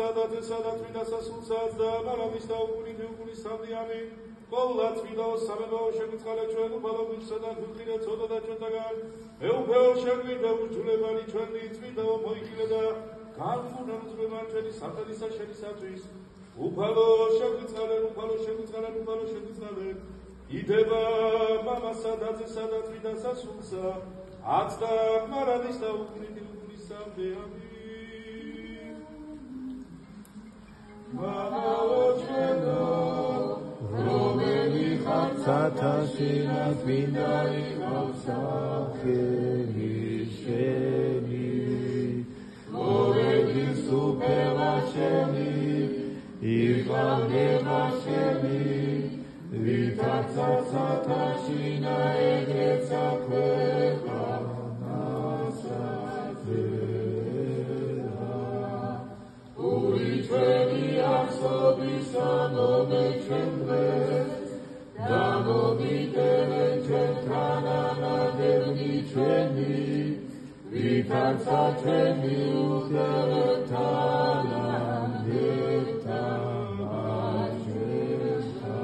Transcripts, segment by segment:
სადათ სადათვიდა სასულსაც და მარამის და უგულის სამდიანი ყოვლად ვიდა სამებაო შეგვიწყალე ჩვენ უფალობისა და ხუხირა ცოდა და ჩვენთაგან ეუფეო შეგვიდა ურჯულებანი ჩვენი წვიდა მოიქილე და განკურნან უძღვება ჩვენი სახელისა შენისათვის უფალო შეგვიწყალე იდება მამასა დაცესა და წვიდა სასულსა აცდა მარამის და უგულის სამდიანი მამაო ჩვენო რომელი ხარ სათავსინა წმინდა იყავს სახელი შენი მოვედის უფევა შენი იყავდება შენი ვითაც სათავსინა ეგრეთ საქვეყანასაც ური ჩვენი არსობისა მომეჩვენდეს და მომიტევენ ჩვენთან ანადები ჩვენი ვითაც ჩვენი უფლებთან ამდებთან აჩვენთა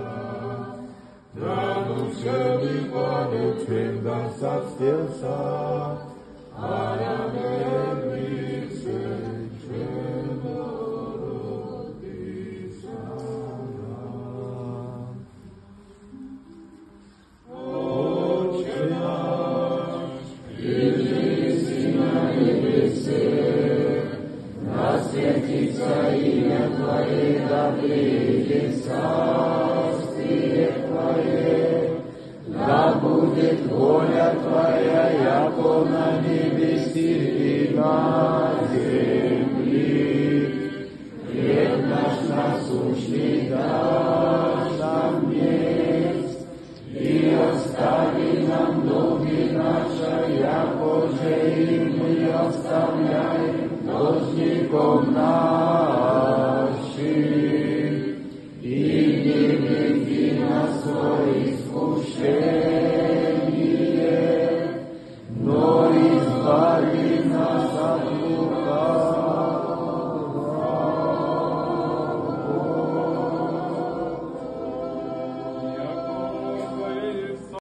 და შევიყვანე ჩვენგან საცდელსა არამედ მიხსენ ჩვენო La bude tvoja